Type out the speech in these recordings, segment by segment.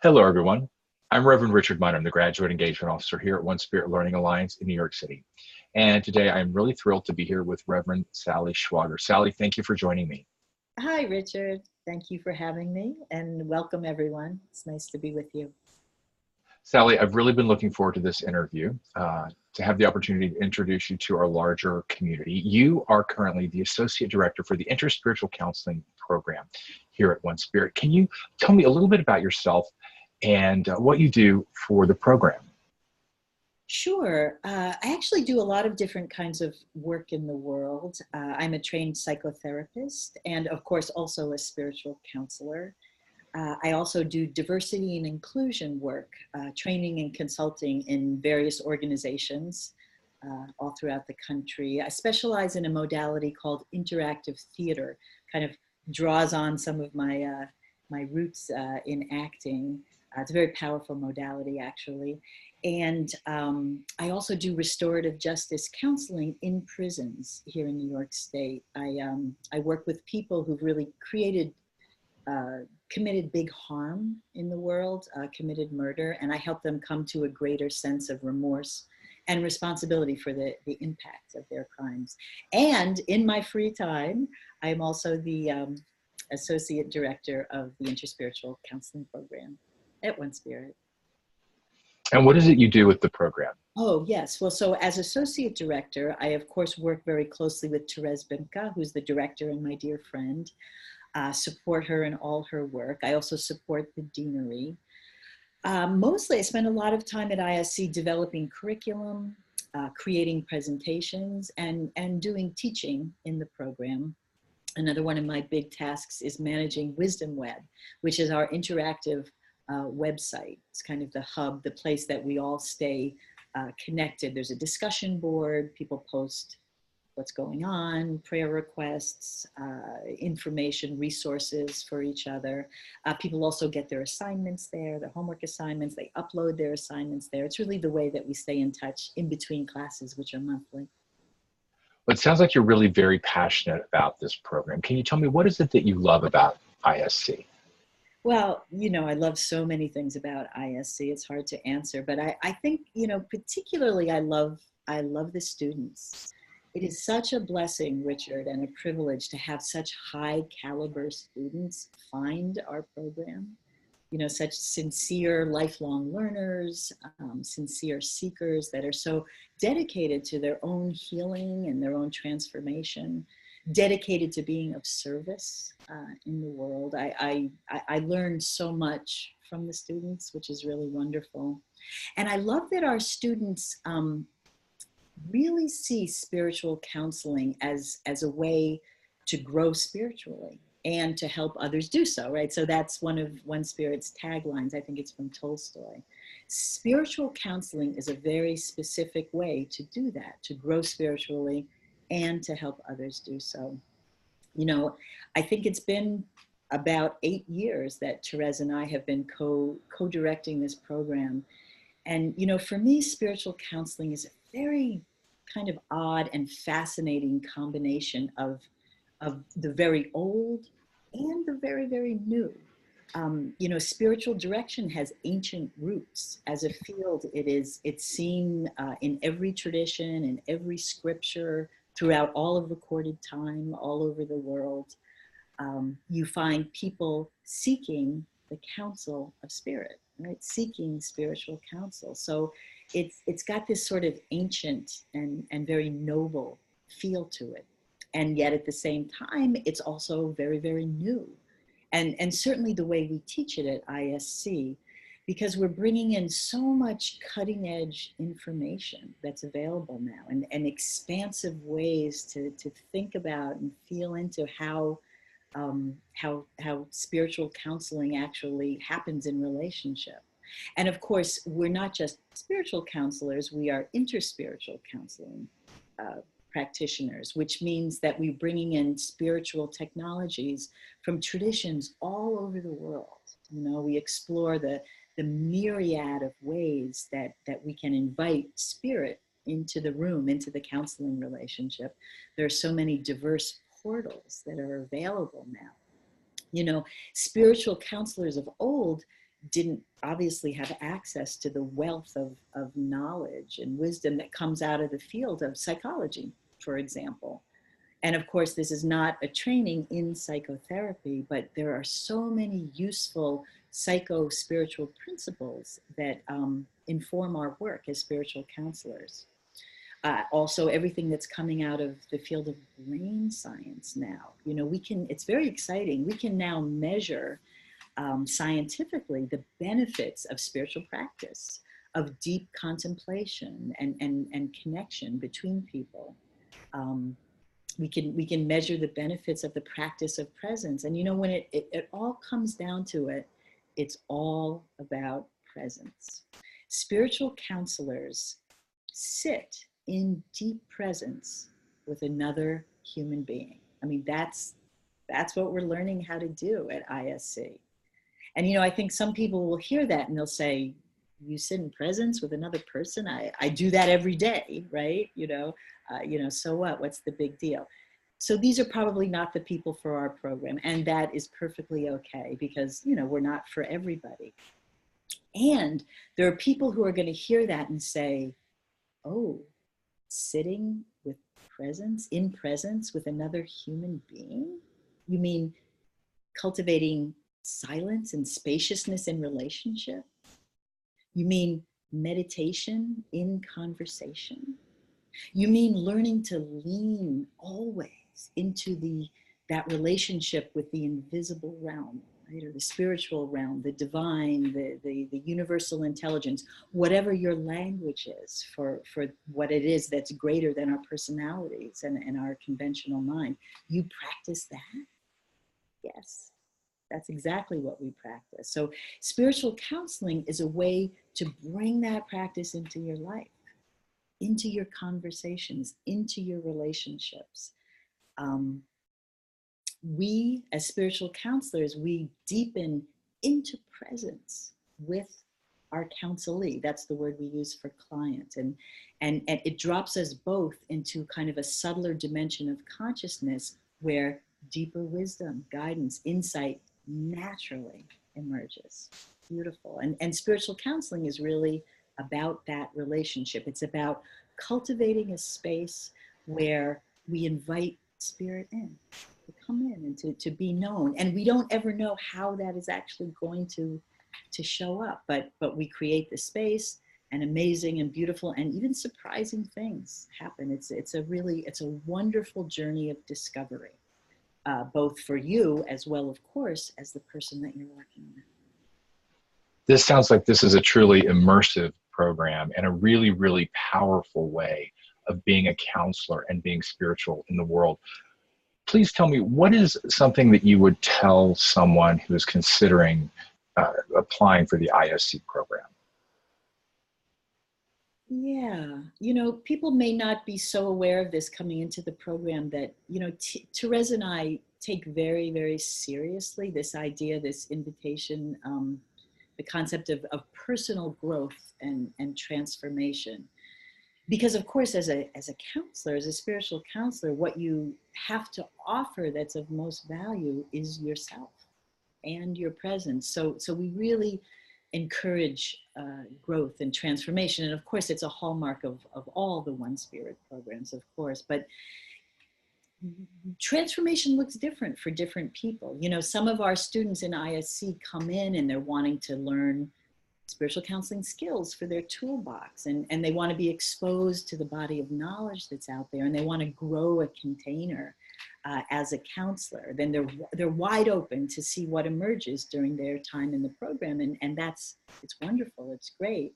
Hello, everyone. I'm Reverend Richard Munn. I'm the Graduate Engagement Officer here at One Spirit Learning Alliance in New York City. And today I'm really thrilled to be here with Reverend Sally Schwager. Sally, thank you for joining me. Hi, Richard. Thank you for having me and welcome everyone. It's nice to be with you. Sally, I've really been looking forward to this interview, to have the opportunity to introduce you to our larger community. You are currently the Associate Director for the Interspiritual Counseling Program here at One Spirit. Can you tell me a little bit about yourself and what you do for the program? Sure. I actually do a lot of different kinds of work in the world. I'm a trained psychotherapist and, of course, also a spiritual counselor. I also do diversity and inclusion work, training and consulting in various organizations all throughout the country. I specialize in a modality called interactive theater, kind of draws on some of my roots in acting. It's a very powerful modality, actually. And I also do restorative justice counseling in prisons here in New York State. I work with people who've really committed big harm in the world, committed murder, and I help them come to a greater sense of remorse and responsibility for the impact of their crimes. And in my free time, I'm also the Associate Director of the Interspiritual Counseling Program at One Spirit. And what is it you do with the program? Oh, yes. Well, so as Associate Director, I, of course, work very closely with Therese Bimka, who's the director and my dear friend. Support her in all her work. I also support the deanery. Mostly, I spend a lot of time at ISC developing curriculum, creating presentations, and doing teaching in the program. Another one of my big tasks is managing Wisdom Web, which is our interactive website. It's kind of the hub, the place that we all stay connected. There's a discussion board, people post what's going on, prayer requests, information, resources for each other. People also get their assignments there, their homework assignments, they upload their assignments there. It's really the way that we stay in touch in between classes, which are monthly. Well, it sounds like you're really very passionate about this program. Can you tell me what is it that you love about ISC? Well, I love so many things about ISC. It's hard to answer, but I think, particularly I love the students. It is such a blessing, Richard, and a privilege to have such high caliber students find our program. Such sincere lifelong learners, sincere seekers that are so dedicated to their own healing and their own transformation, dedicated to being of service in the world. I learned so much from the students, which is really wonderful. And I love that our students really see spiritual counseling as a way to grow spiritually and to help others do so, right? So that's one of One Spirit's taglines. I think it's from Tolstoy. Spiritual counseling is a very specific way to do that, to grow spiritually and to help others do so. I think it's been about 8 years that Therese and I have been co-directing this program. And, for me, spiritual counseling is a very kind of odd and fascinating combination of the very old and the very, very new. Spiritual direction has ancient roots. As a field, it's seen in every tradition, in every scripture, throughout all of recorded time, all over the world. You find people seeking the counsel of spirit, right? Seeking spiritual counsel. So it's got this sort of ancient and very noble feel to it. And yet at the same time, it's also very, very new. And certainly the way we teach it at ISC, because we're bringing in so much cutting edge information that's available now and expansive ways to think about and feel into how spiritual counseling actually happens in relationship. And of course, we're not just spiritual counselors, we are interspiritual counseling practitioners, which means that we're bringing in spiritual technologies from traditions all over the world. We explore the myriad of ways that we can invite spirit into the room, into the counseling relationship. There are so many diverse portals that are available now. Spiritual counselors of old didn't obviously have access to the wealth of knowledge and wisdom that comes out of the field of psychology, for example. And of course, this is not a training in psychotherapy, but there are so many useful psycho-spiritual principles that inform our work as spiritual counselors. Also, everything that's coming out of the field of brain science now, it's very exciting. We can now measure scientifically the benefits of spiritual practice, of deep contemplation and connection between people. We can measure the benefits of the practice of presence. And when it all comes down to it, it's all about presence. Spiritual counselors sit in deep presence with another human being. I mean, that's what we're learning how to do at ISC. And I think some people will hear that and they'll say, you sit in presence with another person? I do that every day, right? So what? What's the big deal? So these are probably not the people for our program, and that is perfectly okay, because we're not for everybody. And there are people who are going to hear that and say, oh, sitting with in presence with another human being? You mean cultivating silence and spaciousness in relationship? You mean meditation in conversation? You mean learning to lean always into that relationship with the invisible realm, right? Or the spiritual realm, the divine, the universal intelligence, whatever your language is for what it is that's greater than our personalities and our conventional mind. You practice that? Yes. That's exactly what we practice. So spiritual counseling is a way to bring that practice into your life, into your conversations, into your relationships. We, as spiritual counselors, we deepen into presence with our counselee. That's the word we use for client. And it drops us both into kind of a subtler dimension of consciousness where deeper wisdom, guidance, insight naturally emerges. Beautiful. And spiritual counseling is really about that relationship. It's about cultivating a space where we invite spirit in, to come in and to be known. And we don't ever know how that is actually going to show up, but we create the space, and amazing and beautiful and even surprising things happen. It's a wonderful journey of discovery. Both for you as well, of course, as the person that you're working with. This sounds like this is a truly immersive program and a really, really powerful way of being a counselor and being spiritual in the world. Please tell me, what is something that you would tell someone who is considering applying for the ISC program? Yeah, people may not be so aware of this coming into the program that, Therese and I take very, very seriously this idea, this invitation, the concept of personal growth and transformation. Because of course, as a counselor, as a spiritual counselor, what you have to offer that's of most value is yourself and your presence. So we really encourage growth and transformation. And of course, it's a hallmark of all the One Spirit programs, of course. But transformation looks different for different people. Some of our students in ISC come in and they're wanting to learn spiritual counseling skills for their toolbox, and they want to be exposed to the body of knowledge that's out there, and they want to grow a container as a counselor. Then they're wide open to see what emerges during their time in the program, and it's wonderful, it's great.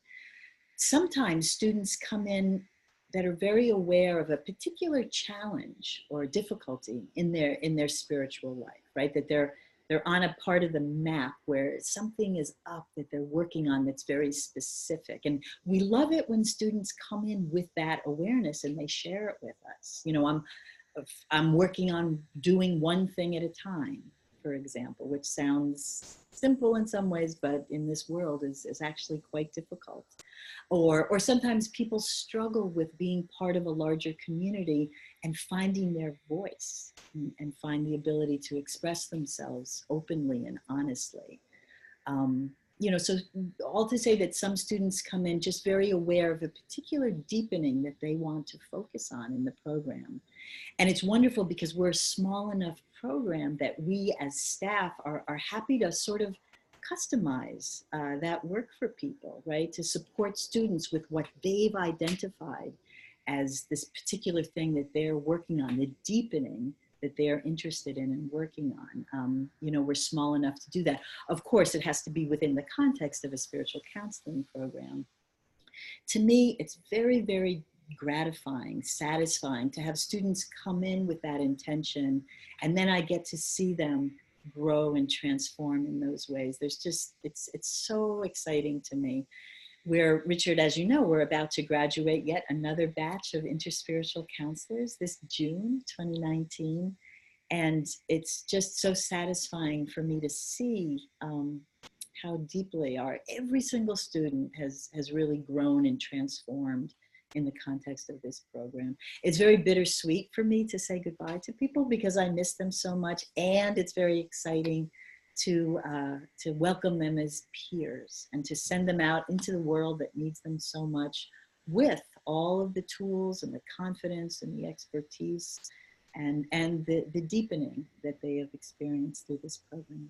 Sometimes students come in that are very aware of a particular challenge or difficulty in their spiritual life, right? That they're on a part of the map where something is up that they're working on that's very specific. And we love it when students come in with that awareness and they share it with us. I'm working on doing one thing at a time, for example, which sounds simple in some ways, but in this world is actually quite difficult. Or sometimes people struggle with being part of a larger community and finding their voice and find the ability to express themselves openly and honestly. So all to say that some students come in just very aware of a particular deepening that they want to focus on in the program. And it's wonderful because we're a small enough program that we as staff are happy to sort of customize that work for people, right? To support students with what they've identified as this particular thing that they're working on, the deepening that they're interested in and working on. We're small enough to do that. Of course, it has to be within the context of a spiritual counseling program. To me, it's very, very gratifying, satisfying to have students come in with that intention, and then I get to see them grow and transform in those ways. It's so exciting to me. Where, Richard, as you know, we're about to graduate yet another batch of interspiritual counselors this June 2019. And it's just so satisfying for me to see how deeply every single student has really grown and transformed in the context of this program. It's very bittersweet for me to say goodbye to people because I miss them so much, and it's very exciting to welcome them as peers and to send them out into the world that needs them so much with all of the tools and the confidence and the expertise and the deepening that they have experienced through this program.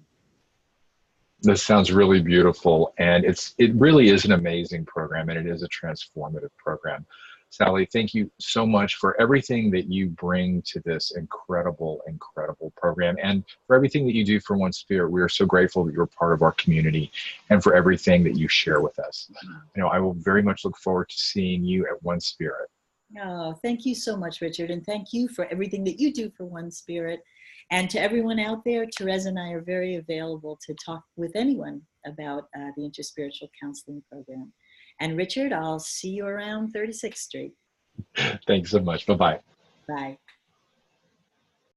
This sounds really beautiful, and it really is an amazing program, and it is a transformative program. Sally, thank you so much for everything that you bring to this incredible, incredible program, and for everything that you do for One Spirit. We are so grateful that you're part of our community, and for everything that you share with us. I will very much look forward to seeing you at One Spirit. Oh, thank you so much, Richard, and thank you for everything that you do for One Spirit. And to everyone out there, Therese and I are very available to talk with anyone about the Interspiritual Counseling Program. And Richard, I'll see you around 36th Street. Thanks so much. Bye-bye. Bye.